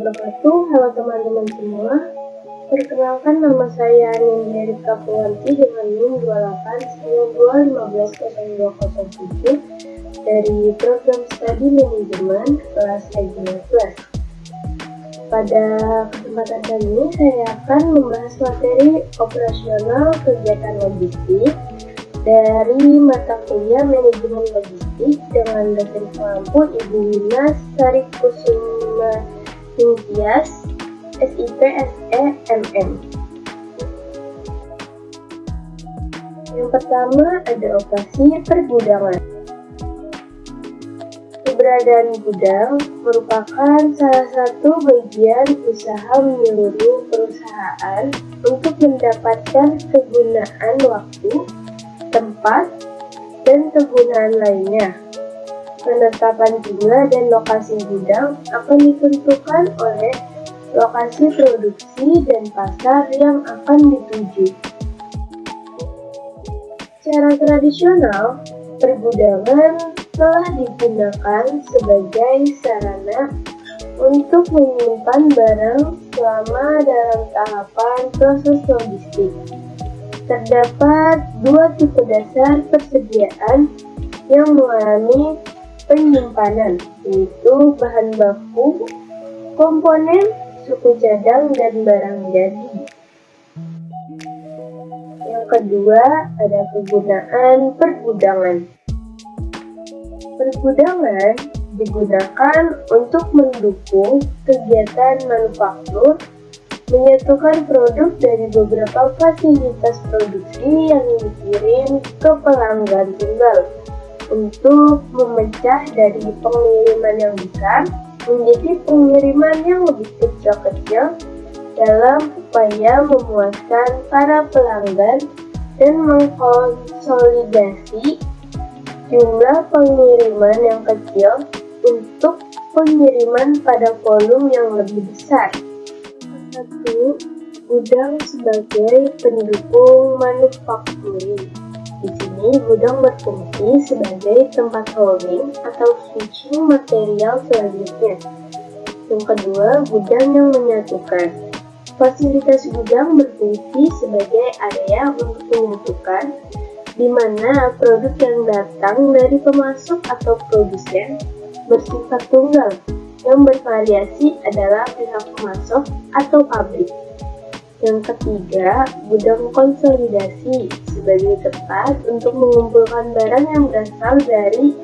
wabarakatuh. Halo teman-teman semua. Perkenalkan, nama saya Nindya Rika Puwanti dengan NIM 2892150207 dari Program Studi Manajemen kelas Regional Plus. Pada kesempatan kali ini saya akan membahas materi operasional kegiatan logistik dari mata kuliah Manajemen Logistik dengan dosen pengampu Ibu Wina Sari Kusuma Ningtyas, SIP SE MM. Yang pertama ada operasi pergudangan. Keberadaan gudang merupakan salah satu bagian usaha menyeluruh perusahaan untuk mendapatkan kegunaan waktu, tempat, dan kegunaan lainnya. Penetapan jumlah dan lokasi gudang akan ditentukan oleh lokasi produksi dan pasar yang akan dituju. Secara tradisional, pergudangan telah digunakan sebagai sarana untuk menyimpan barang selama dalam tahapan proses logistik. Terdapat dua tipe dasar persediaan yang mengalami penyimpanan, yaitu bahan baku, komponen, suku cadang, dan barang jadi. Yang kedua, ada kegunaan pergudangan. Pergudangan digunakan untuk mendukung kegiatan manufaktur, menyatukan produk dari beberapa fasilitas produksi yang dikirim ke pelanggan tunggal untuk memecah dari pengiriman yang besar menjadi pengiriman yang lebih kecil-kecil dalam upaya memuaskan para pelanggan dan mengkonsolidasi jumlah pengiriman yang kecil untuk pengiriman pada volume yang lebih besar. 1. Gudang sebagai pendukung manufacturing. Di sini gudang berfungsi sebagai tempat holding atau switching material selanjutnya. Yang kedua, gudang yang menyatukan. Fasilitas gudang berfungsi sebagai area untuk menyatukan di mana produk yang datang dari pemasok atau produsen bersifat tunggal. Yang bervariasi adalah pihak pemasok atau pabrik. Yang ketiga, gudang konsolidasi sebagai tempat untuk mengumpulkan barang yang berasal dari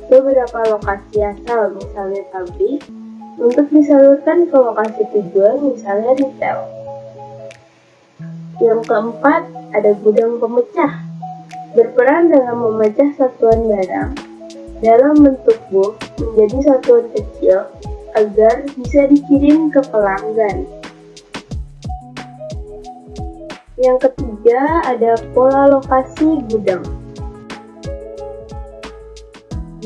beberapa lokasi asal, misalnya pabrik, untuk disalurkan ke lokasi tujuan, misalnya retail. Yang keempat, ada gudang pemecah. Berperan dalam memecah satuan barang dalam bentuk bulk menjadi satuan kecil agar bisa dikirim ke pelanggan. Yang ketiga, ada pola lokasi gudang.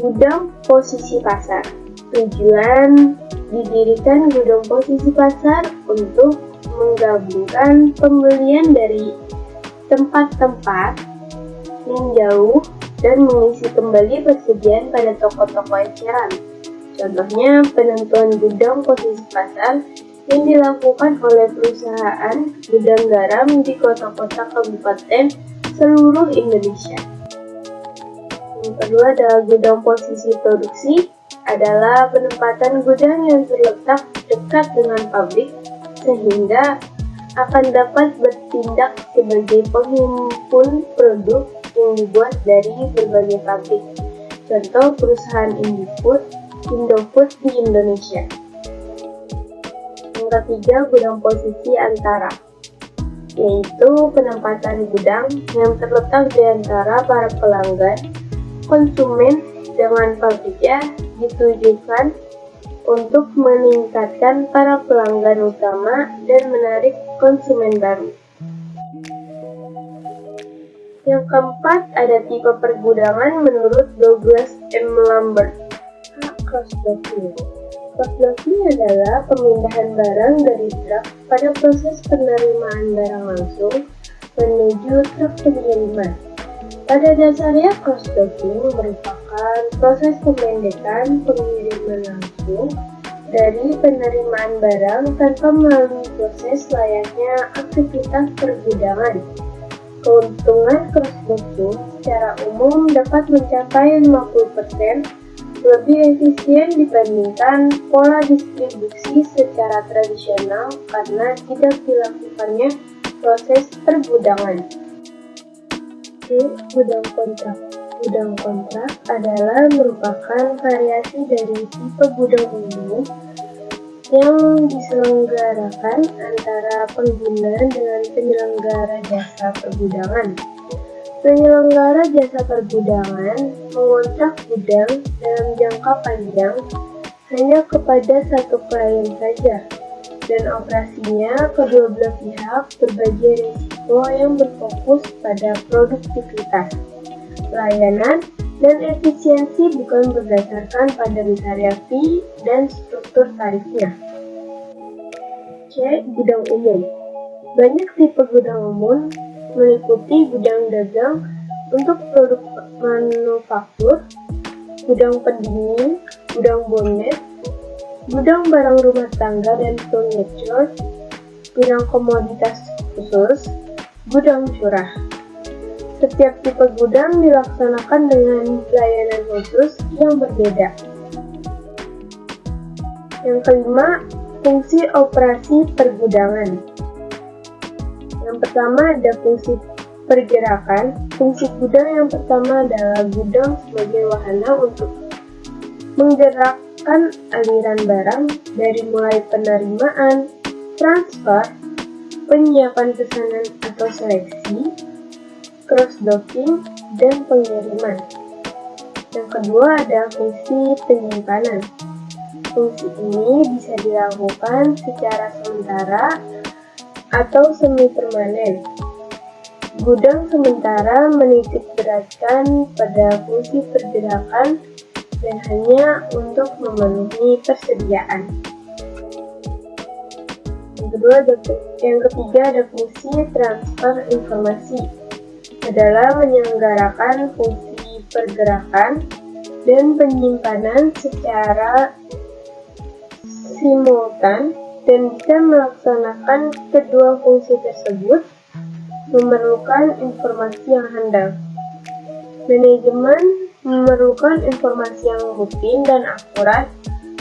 Gudang posisi pasar. Tujuan didirikan gudang posisi pasar untuk menggabungkan pembelian dari tempat-tempat yang jauh dan mengisi kembali persediaan pada toko-toko eceran. Contohnya, penentuan gudang posisi pasar yang dilakukan oleh perusahaan gudang garam di kota-kota kabupaten seluruh Indonesia. Yang kedua adalah gudang posisi produksi, adalah penempatan gudang yang terletak dekat dengan pabrik sehingga akan dapat bertindak sebagai penghimpun produk yang dibuat dari berbagai pabrik. Contoh perusahaan Indofood di Indonesia. Yang ketiga, gudang posisi antara, yaitu penempatan gudang yang terletak di antara para pelanggan, konsumen, dengan pabriknya ditujukan untuk meningkatkan para pelanggan utama dan menarik konsumen baru. Yang keempat, ada tipe pergudangan menurut Douglas M. Lambert. Cross-docking. Cross-docking adalah pemindahan barang dari truk pada proses penerimaan barang langsung menuju truk pengiriman. Pada dasarnya, cross-docking merupakan proses pemendekan pengiriman langsung dari penerimaan barang tanpa melalui proses layaknya aktivitas pergudangan. Keuntungan cross-docking secara umum dapat mencapai 50% lebih efisien dibandingkan pola distribusi secara tradisional karena tidak dilakukannya proses pergudangan. Gudang kontrak. Gudang kontrak adalah merupakan variasi dari tipe gudang umum yang diselenggarakan antara pengguna dengan penyelenggara jasa pergudangan. Penyelenggara jasa pergudangan mengontrak gudang dalam jangka panjang hanya kepada satu klien saja, dan operasinya kedua belah pihak berbagi risiko yang berfokus pada produktivitas, pelayanan, dan efisiensi bukan berdasarkan pada variasi dan struktur tarifnya. C. Gudang umum. Banyak tipe gudang umum meliputi gudang dagang untuk produk manufaktur, gudang pendingin, gudang bonet, gudang barang rumah tangga dan furniture, gudang komoditas khusus, gudang curah. Setiap tipe gudang dilaksanakan dengan pelayanan khusus yang berbeda. Yang kelima, fungsi operasi pergudangan. Yang pertama ada fungsi pergerakan. Fungsi gudang yang pertama adalah gudang sebagai wahana untuk menggerakkan aliran barang dari mulai penerimaan, transfer, penyiapan pesanan atau seleksi, cross-docking, dan pengiriman. Yang kedua ada fungsi penyimpanan. Fungsi ini bisa dilakukan secara sementara atau semi-permanen. Gudang sementara menitik beratkan pada fungsi pergerakan dan hanya untuk memenuhi persediaan. Yang ketiga ada fungsi transfer informasi, adalah menyelenggarakan fungsi pergerakan dan penyimpanan secara simultan, dan bisa melaksanakan kedua fungsi tersebut memerlukan informasi yang handal. Manajemen memerlukan informasi yang rutin dan akurat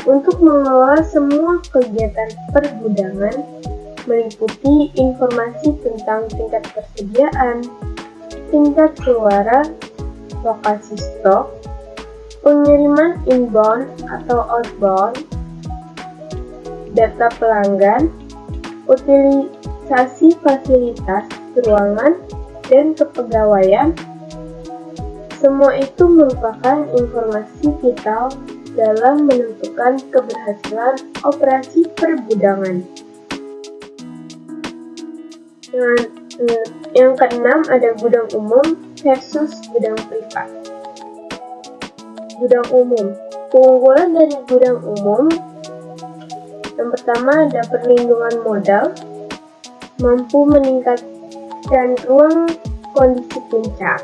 untuk mengelola semua kegiatan pergudangan, meliputi informasi tentang tingkat persediaan, tingkat keluaran, lokasi stok, pengiriman inbound atau outbound, data pelanggan, utilisasi fasilitas ruangan, dan kepegawaian. Semua itu merupakan informasi vital dalam menentukan keberhasilan operasi pergudangan. Yang keenam ada gudang umum versus gudang privat. Gudang umum. Keunggulan dari gudang umum, yang pertama ada perlindungan modal, mampu meningkatkan ruang kondisi puncak,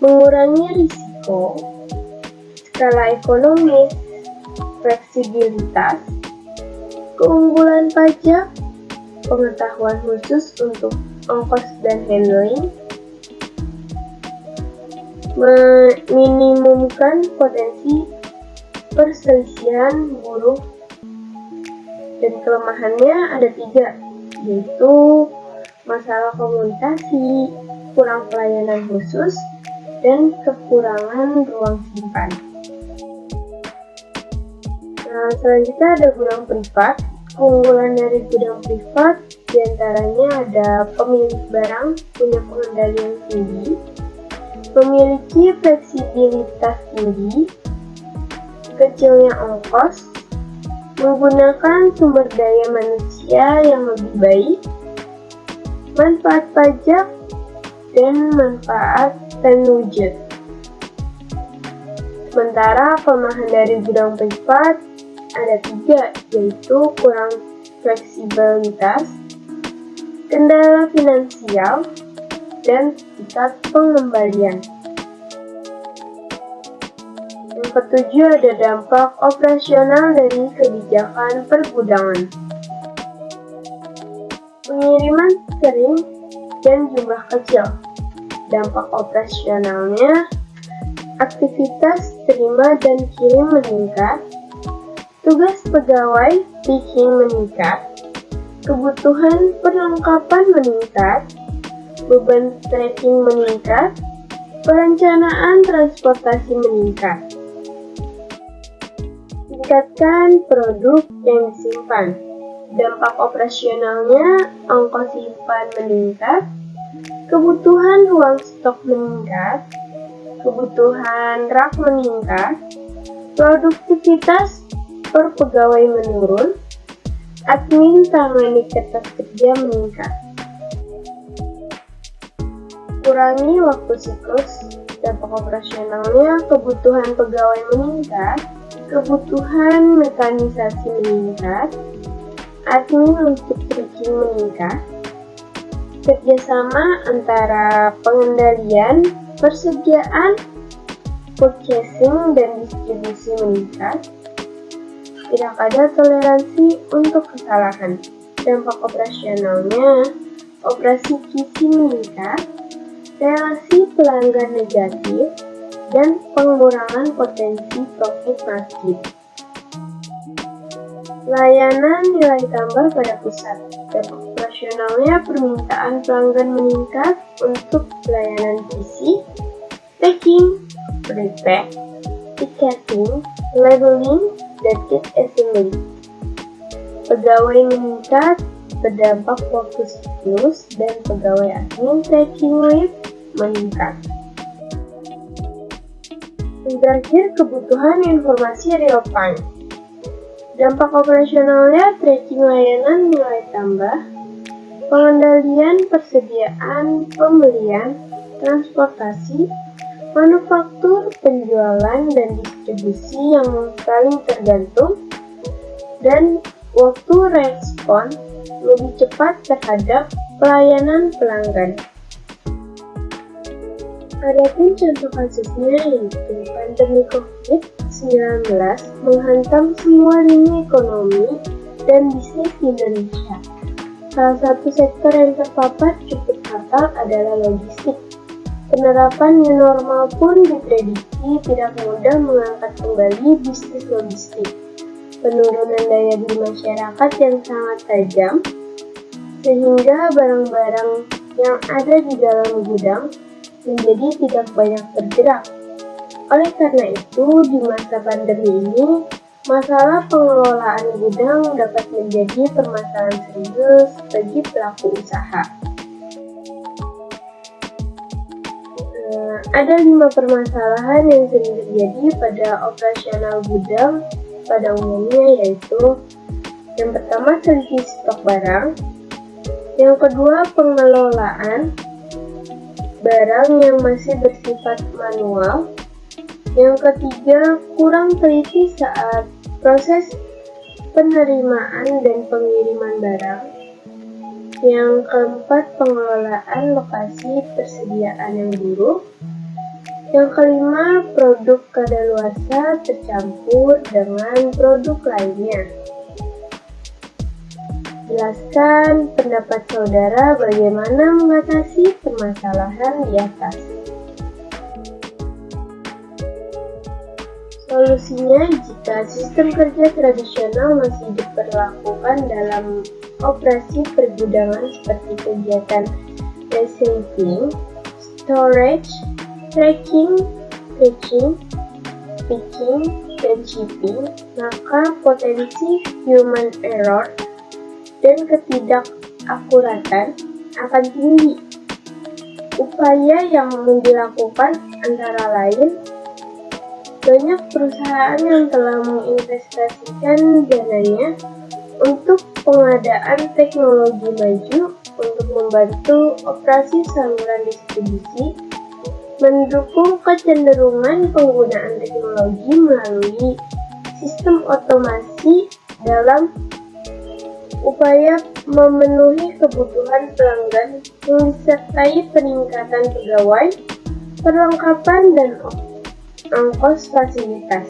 mengurangi risiko, skala ekonomis, fleksibilitas, keunggulan pajak, pengetahuan khusus untuk ongkos dan handling, meminimumkan potensi perselisihan buruh, dan kelemahannya ada 3, yaitu masalah komunikasi, kurang pelayanan khusus, dan kekurangan ruang simpan. Nah, selanjutnya ada gudang privat. Keunggulan dari gudang privat diantaranya ada pemilik barang punya pengendalian tinggi, memiliki fleksibilitas tinggi, kecilnya ongkos, menggunakan sumber daya manusia yang lebih baik, manfaat pajak, dan manfaat penwujud. Sementara kelemahan dari gudang privat ada 3, yaitu kurang fleksibilitas, kendala finansial, dan tingkat pengembalian. Yang ketujuh ada dampak operasional dari kebijakan pergudangan. Pengiriman sering dan jumlah kecil. Dampak operasionalnya, aktivitas terima dan kirim meningkat, tugas pegawai picking meningkat, kebutuhan perlengkapan meningkat, beban tracking meningkat, perencanaan transportasi meningkat. Tingkatkan produk yang disimpan. Dampak operasionalnya, ongkos simpan meningkat, kebutuhan ruang stok meningkat, kebutuhan rak meningkat, produktivitas per pegawai menurun, admin tangani kertas kerja meningkat. Kurangi waktu siklus. Dampak operasionalnya, kebutuhan pegawai meningkat, kebutuhan mekanisasi meningkat, admin untuk tracking meningkat, kerjasama antara pengendalian, persediaan, purchasing, dan distribusi meningkat, tidak ada toleransi untuk kesalahan. Dampak operasionalnya, operasi kisi meningkat, relasi pelanggan negatif, dan pengurangan potensi profit margin. Layanan nilai tambah pada pusat. Dampak operasionalnya, permintaan pelanggan meningkat untuk pelayanan PC, packing, prepack, ticketing, labeling, dan kit assembly. Pegawai meningkat, berdampak waktu siklus, dan pegawai admin tracking lead meningkat. Yang terakhir, kebutuhan informasi real time. Dampak operasionalnya, tracking layanan nilai tambah, pengendalian persediaan, pembelian, transportasi, manufaktur, penjualan, dan distribusi yang saling tergantung, dan waktu respon lebih cepat terhadap pelayanan pelanggan. Adapun contoh kasusnya yaitu pandemi COVID-19 menghantam semua lini ekonomi dan bisnis di Indonesia. Salah satu sektor yang terpapar cukup fatal adalah logistik. Penerapan new normal pun diprediksi tidak mudah mengangkat kembali bisnis logistik. Penurunan daya beli masyarakat yang sangat tajam, sehingga barang-barang yang ada di dalam gudang menjadi tidak banyak bergerak. Oleh karena itu, di masa pandemi ini, masalah pengelolaan gudang dapat menjadi permasalahan serius bagi pelaku usaha. Ada 5 permasalahan yang sering terjadi pada operasional gudang pada umumnya, yaitu yang pertama, selisih stok barang, yang kedua, pengelolaan barang yang masih bersifat manual, yang ketiga, kurang teliti saat proses penerimaan dan pengiriman barang, yang keempat, pengelolaan lokasi persediaan yang buruk, yang kelima, produk kadaluarsa tercampur dengan produk lainnya. Jelaskan pendapat saudara bagaimana mengatasi permasalahan di atas. Solusinya, jika sistem kerja tradisional masih diperlakukan dalam operasi pergudangan seperti kegiatan receiving, storage, tracking, packing, picking, dan shipping, maka potensi human error dan ketidakakuratan akan tinggi. Upaya yang dilakukan antara lain, banyak perusahaan yang telah menginvestasikan dananya untuk pengadaan teknologi maju untuk membantu operasi saluran distribusi, mendukung kecenderungan penggunaan teknologi melalui sistem otomasi dalam upaya memenuhi kebutuhan pelanggan yang disertai peningkatan pegawai, perlengkapan, dan ongkos fasilitas.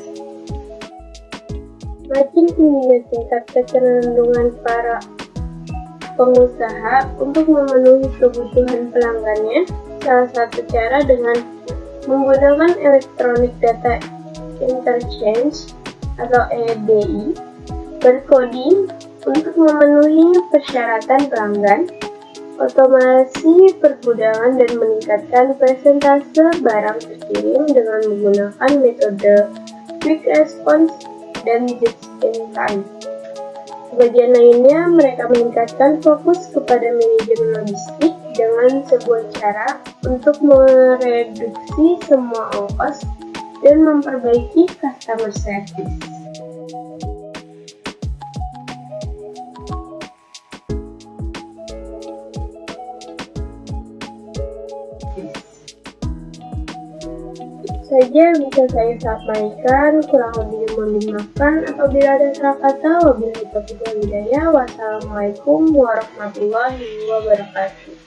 Makin tingginya tingkat kecenderungan para pengusaha untuk memenuhi kebutuhan pelanggannya, salah satu cara dengan menggunakan Electronic Data Interchange atau EDI bercoding untuk memenuhi persyaratan pelanggan, otomasi pergudangan dan meningkatkan persentase barang terkirim dengan menggunakan metode Quick Response dan Just in Time. Sebagian lainnya, mereka meningkatkan fokus kepada manajemen logistik dengan sebuah cara untuk mereduksi semua ongkos dan memperbaiki customer service. Saja bisa saya sampaikan, kurang lebih mohon dimaafkan apabila ada salah kata. Wabillahi taufiq wal hidayah. Wassalamualaikum warahmatullahi wabarakatuh.